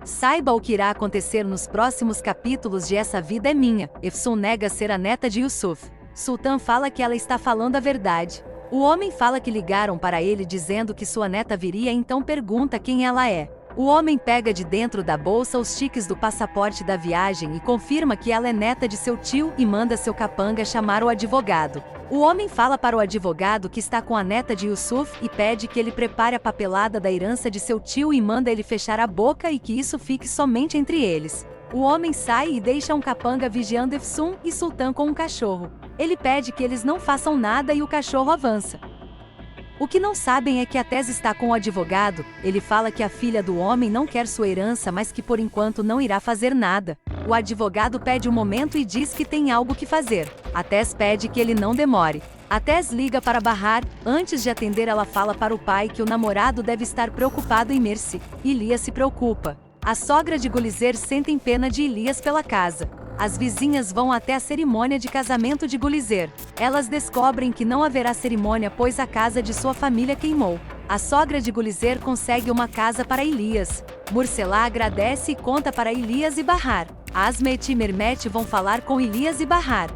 Saiba o que irá acontecer nos próximos capítulos de Essa Vida é Minha. Efsun nega ser a neta de Yusuf. Sultan fala que ela está falando a verdade. O homem fala que ligaram para ele dizendo que sua neta viria, então pergunta quem ela é. O homem pega de dentro da bolsa os tiques do passaporte da viagem e confirma que ela é neta de seu tio e manda seu capanga chamar o advogado. O homem fala para o advogado que está com a neta de Yusuf e pede que ele prepare a papelada da herança de seu tio e manda ele fechar a boca e que isso fique somente entre eles. O homem sai e deixa um capanga vigiando Efsun e Sultan com um cachorro. Ele pede que eles não façam nada e o cachorro avança. O que não sabem é que Atés está com o advogado. Ele fala que a filha do homem não quer sua herança, mas que por enquanto não irá fazer nada. O advogado pede um momento e diz que tem algo que fazer. Atés pede que ele não demore. Atés liga para Bahar. Antes de atender, ela fala para o pai que o namorado deve estar preocupado em Mercy. Elias se preocupa. A sogra de Gulizer sente pena de Elias pela casa. As vizinhas vão até a cerimônia de casamento de Gulizer. Elas descobrem que não haverá cerimônia pois a casa de sua família queimou. A sogra de Gulizer consegue uma casa para Elias. Murselá agradece e conta para Elias e Bahar. Asmet e Mermet vão falar com Elias e Bahar.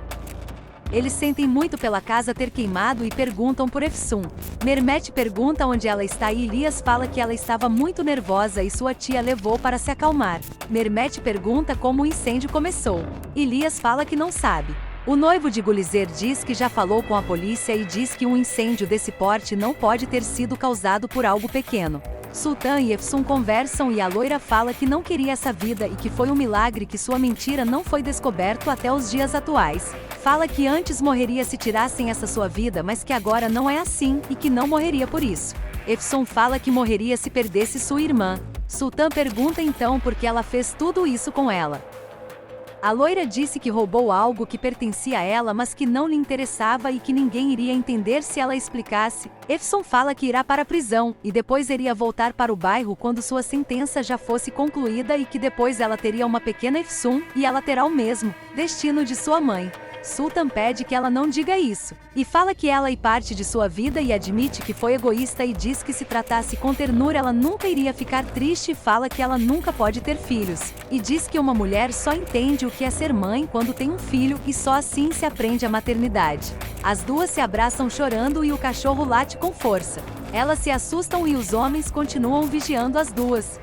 Eles sentem muito pela casa ter queimado e perguntam por Efsun. Mermet pergunta onde ela está e Elias fala que ela estava muito nervosa e sua tia levou para se acalmar. Mermet pergunta como o incêndio começou. Elias fala que não sabe. O noivo de Gulizer diz que já falou com a polícia e diz que um incêndio desse porte não pode ter sido causado por algo pequeno. Sultan e Efsun conversam e a loira fala que não queria essa vida e que foi um milagre que sua mentira não foi descoberto até os dias atuais. Fala que antes morreria se tirassem essa sua vida, mas que agora não é assim e que não morreria por isso. Efsun fala que morreria se perdesse sua irmã. Sultan pergunta então por que ela fez tudo isso com ela. A loira disse que roubou algo que pertencia a ela, mas que não lhe interessava e que ninguém iria entender se ela explicasse. Efsun fala que irá para a prisão, e depois iria voltar para o bairro quando sua sentença já fosse concluída e que depois ela teria uma pequena Efsun, e ela terá o mesmo destino de sua mãe. Sultan pede que ela não diga isso, e fala que ela é parte de sua vida e admite que foi egoísta e diz que se tratasse com ternura ela nunca iria ficar triste e fala que ela nunca pode ter filhos. E diz que uma mulher só entende o que é ser mãe quando tem um filho e só assim se aprende a maternidade. As duas se abraçam chorando e o cachorro late com força. Elas se assustam e os homens continuam vigiando as duas.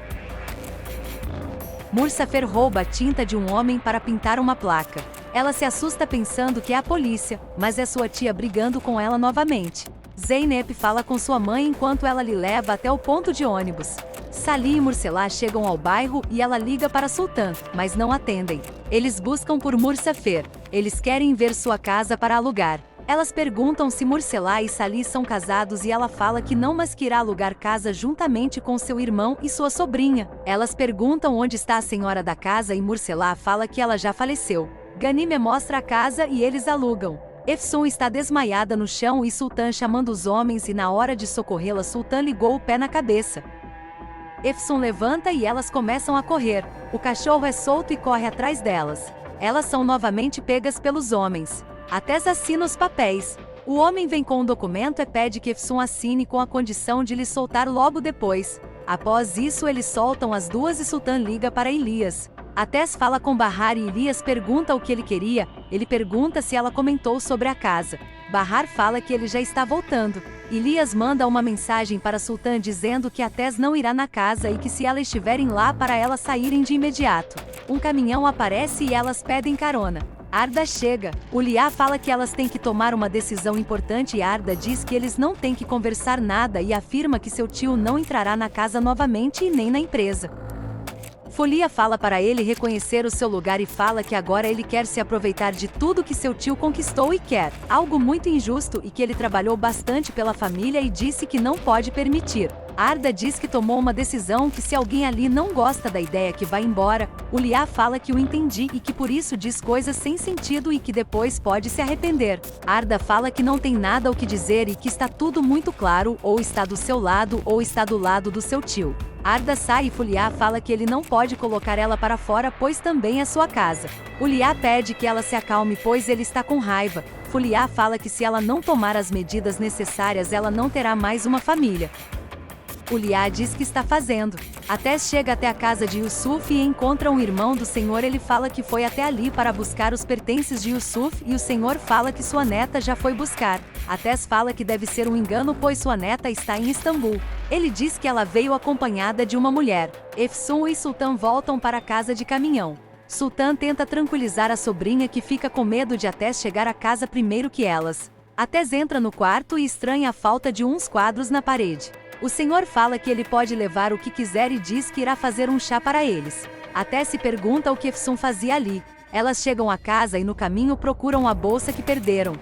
Mursafer rouba a tinta de um homem para pintar uma placa. Ela se assusta pensando que é a polícia, mas é sua tia brigando com ela novamente. Zeynep fala com sua mãe enquanto ela lhe leva até o ponto de ônibus. Salih e Murselá chegam ao bairro e ela liga para Sultan, mas não atendem. Eles buscam por Mursafer. Eles querem ver sua casa para alugar. Elas perguntam se Murselá e Salih são casados e ela fala que não, mas que irá alugar casa juntamente com seu irmão e sua sobrinha. Elas perguntam onde está a senhora da casa e Murselá fala que ela já faleceu. Ghanime mostra a casa e eles alugam. Efsun está desmaiada no chão e Sultan chamando os homens e na hora de socorrê-la Sultan ligou o pé na cabeça. Efsun levanta e elas começam a correr. O cachorro é solto e corre atrás delas. Elas são novamente pegas pelos homens. Atés assina os papéis. O homem vem com um documento e pede que Efsun assine com a condição de lhe soltar logo depois. Após isso eles soltam as duas e Sultan liga para Elias. Atés fala com Bahar e Elias pergunta o que ele queria. Ele pergunta se ela comentou sobre a casa. Bahar fala que ele já está voltando. Elias manda uma mensagem para Sultan dizendo que Atés não irá na casa e que se elas estiverem lá para elas saírem de imediato. Um caminhão aparece e elas pedem carona. Arda chega. Uliá fala que elas têm que tomar uma decisão importante e Arda diz que eles não têm que conversar nada e afirma que seu tio não entrará na casa novamente e nem na empresa. Folia fala para ele reconhecer o seu lugar e fala que agora ele quer se aproveitar de tudo que seu tio conquistou e quer algo muito injusto e que ele trabalhou bastante pela família e disse que não pode permitir. Arda diz que tomou uma decisão que se alguém ali não gosta da ideia que vai embora. Uliá fala que o entendi e que por isso diz coisas sem sentido e que depois pode se arrepender. Arda fala que não tem nada o que dizer e que está tudo muito claro, ou está do seu lado ou está do lado do seu tio. Arda sai e Fuliá fala que ele não pode colocar ela para fora pois também é sua casa. Uliá pede que ela se acalme pois ele está com raiva. Fuliá fala que se ela não tomar as medidas necessárias ela não terá mais uma família. Uliá diz que está fazendo. Atés chega até a casa de Yusuf e encontra um irmão do Senhor. Ele fala que foi até ali para buscar os pertences de Yusuf e o Senhor fala que sua neta já foi buscar. Atés fala que deve ser um engano pois sua neta está em Istambul. Ele diz que ela veio acompanhada de uma mulher. Efsun e Sultan voltam para a casa de caminhão. Sultan tenta tranquilizar a sobrinha que fica com medo de Atés chegar à casa primeiro que elas. Atés entra no quarto e estranha a falta de uns quadros na parede. O Senhor fala que ele pode levar o que quiser e diz que irá fazer um chá para eles. Atés se pergunta o que Efsun fazia ali. Elas chegam à casa e no caminho procuram a bolsa que perderam,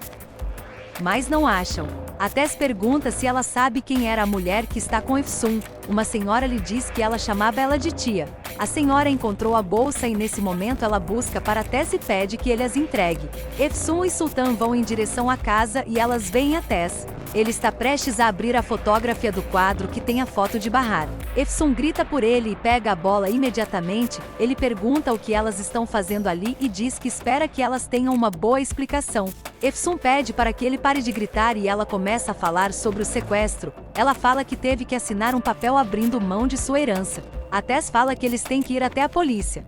mas não acham. Atés pergunta se ela sabe quem era a mulher que está com Efsun. Uma senhora lhe diz que ela chamava ela de tia. A senhora encontrou a bolsa e nesse momento ela busca para Atés e pede que ele as entregue. Efsun e Sultan vão em direção à casa e elas veem Atés. Ele está prestes a abrir a fotografia do quadro que tem a foto de Bahar. Efsun grita por ele e pega a bola imediatamente. Ele pergunta o que elas estão fazendo ali e diz que espera que elas tenham uma boa explicação. Efsun pede para que ele pare de gritar e ela começa a falar sobre o sequestro. Ela fala que teve que assinar um papel abrindo mão de sua herança. Atés fala que eles têm que ir até a polícia.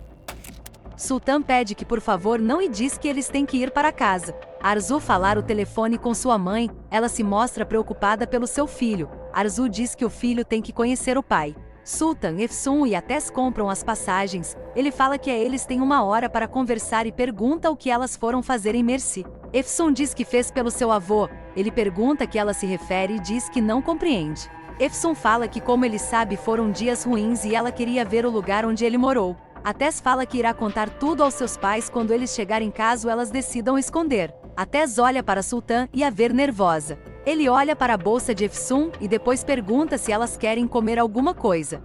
Sultan pede que por favor não e diz que eles têm que ir para casa. Arzu falar o telefone com sua mãe, ela se mostra preocupada pelo seu filho. Arzu diz que o filho tem que conhecer o pai. Sultan, Efsun e Atés compram as passagens. Ele fala que eles têm 1 hora para conversar e pergunta o que elas foram fazer em Mersi. Efsun diz que fez pelo seu avô. Ele pergunta a que ela se refere e diz que não compreende. Efsun fala que como ele sabe foram dias ruins e ela queria ver o lugar onde ele morou. Atés fala que irá contar tudo aos seus pais quando eles chegarem caso elas decidam esconder. Atés olha para Sultan e a ver nervosa. Ele olha para a bolsa de Efsun e depois pergunta se elas querem comer alguma coisa.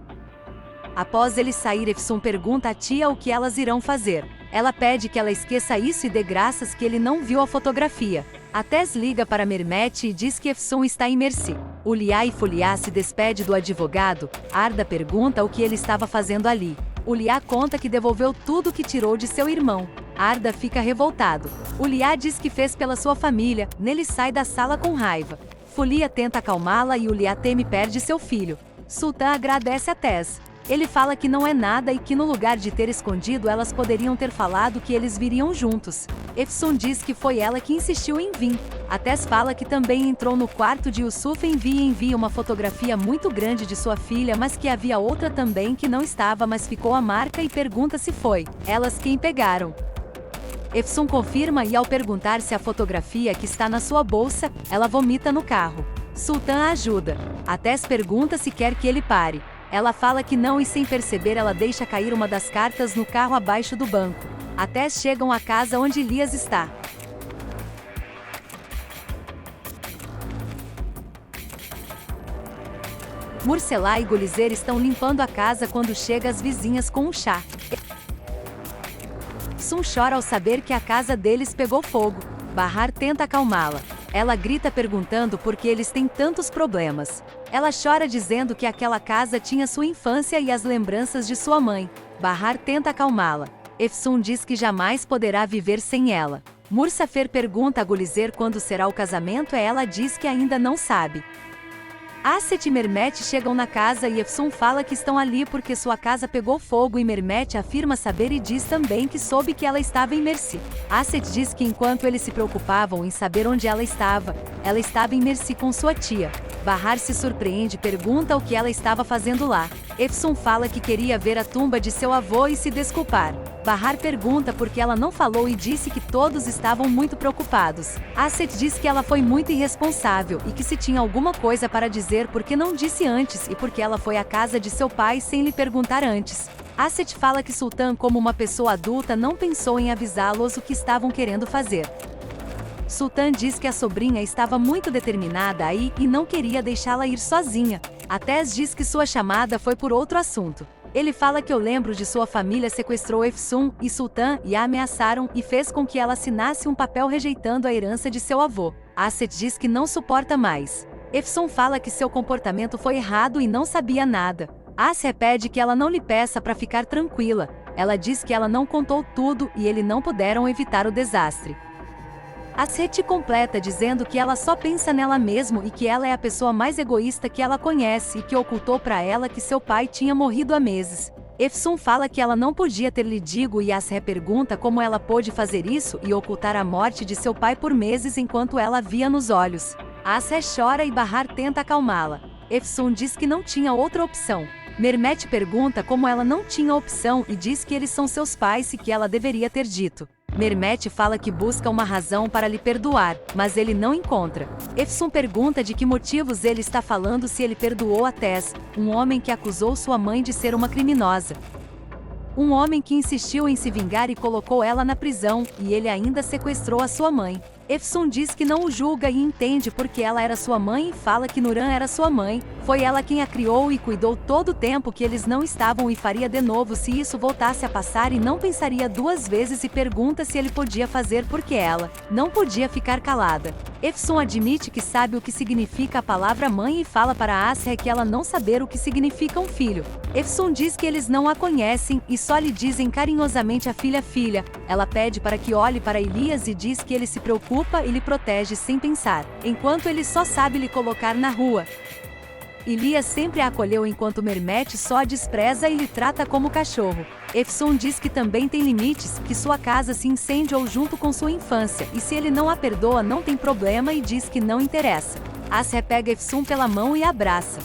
Após ele sair, Efsun pergunta à tia o que elas irão fazer. Ela pede que ela esqueça isso e dê graças que ele não viu a fotografia. Atés liga para Mermet e diz que Efsun está em Mersi. Uliá e Fuliá se despede do advogado. Arda pergunta o que ele estava fazendo ali. Uliá conta que devolveu tudo que tirou de seu irmão. Arda fica revoltado. Uliá diz que fez pela sua família. Nele sai da sala com raiva. Fulia tenta acalmá-la e Uliá teme perde seu filho. Sultan agradece a Atés. Ele fala que não é nada e que no lugar de ter escondido elas poderiam ter falado que eles viriam juntos. Efsun diz que foi ela que insistiu em vir. Atés fala que também entrou no quarto de Yusuf e envia uma fotografia muito grande de sua filha, mas que havia outra também que não estava, mas ficou a marca e pergunta se foi elas quem pegaram. Efsun confirma e ao perguntar se a fotografia que está na sua bolsa, ela vomita no carro. Sultan ajuda. Atés pergunta se quer que ele pare. Ela fala que não e sem perceber ela deixa cair uma das cartas no carro abaixo do banco. Atés chegam à casa onde Elias está. Murselá e Golizer estão limpando a casa quando chega as vizinhas com um chá. Sun chora ao saber que a casa deles pegou fogo. Bahar tenta acalmá-la. Ela grita perguntando por que eles têm tantos problemas. Ela chora dizendo que aquela casa tinha sua infância e as lembranças de sua mãe. Bahar tenta acalmá-la. Efsun diz que jamais poderá viver sem ela. Mursafer pergunta a Golizer quando será o casamento e ela diz que ainda não sabe. Aset e Mermet chegam na casa e Efsun fala que estão ali porque sua casa pegou fogo e Mermet afirma saber e diz também que soube que ela estava em Mersi. Aset diz que enquanto eles se preocupavam em saber onde ela estava em Mersi com sua tia. Bahar se surpreende e pergunta o que ela estava fazendo lá. Efsun fala que queria ver a tumba de seu avô e se desculpar. Bahar pergunta por que ela não falou e disse que todos estavam muito preocupados. Aset diz que ela foi muito irresponsável e que se tinha alguma coisa para dizer porque não disse antes e porque ela foi à casa de seu pai sem lhe perguntar antes. Aset fala que Sultan, como uma pessoa adulta, não pensou em avisá-los o que estavam querendo fazer. Sultan diz que a sobrinha estava muito determinada aí e não queria deixá-la ir sozinha. Atés diz que sua chamada foi por outro assunto. Ele fala que o lembro de sua família sequestrou Efsun e Sultan e a ameaçaram e fez com que ela assinasse um papel rejeitando a herança de seu avô. Aset diz que não suporta mais. Efsun fala que seu comportamento foi errado e não sabia nada. Aset pede que ela não lhe peça para ficar tranquila. Ela diz que ela não contou tudo e eles não puderam evitar o desastre. Asret completa dizendo que ela só pensa nela mesmo e que ela é a pessoa mais egoísta que ela conhece e que ocultou para ela que seu pai tinha morrido há meses. Efsun fala que ela não podia ter lhe digo e Asre pergunta como ela pôde fazer isso e ocultar a morte de seu pai por meses enquanto ela via nos olhos. Asre chora e Bahar tenta acalmá-la. Efsun diz que não tinha outra opção. Mermet pergunta como ela não tinha opção e diz que eles são seus pais e que ela deveria ter dito. Mermet fala que busca uma razão para lhe perdoar, mas ele não encontra. Efsun pergunta de que motivos ele está falando se ele perdoou a Tess, um homem que acusou sua mãe de ser uma criminosa. Um homem que insistiu em se vingar e colocou ela na prisão, e ele ainda sequestrou a sua mãe. Efsun diz que não o julga e entende porque ela era sua mãe e fala que Nuran era sua mãe, foi ela quem a criou e cuidou todo o tempo que eles não estavam e faria de novo se isso voltasse a passar e não pensaria duas vezes e pergunta se ele podia fazer porque ela não podia ficar calada. Efsun admite que sabe o que significa a palavra mãe e fala para Asre que ela não saber o que significa um filho. Efsun diz que eles não a conhecem e só lhe dizem carinhosamente a filha. Ela pede para que olhe para Elias e diz que ele se preocupa e lhe protege sem pensar, enquanto ele só sabe lhe colocar na rua. Elias sempre a acolheu enquanto Mermet só a despreza e lhe trata como cachorro. Efsun diz que também tem limites, que sua casa se incendiou junto com sua infância, e se ele não a perdoa não tem problema e diz que não interessa. Asre pega Efsun pela mão e abraça.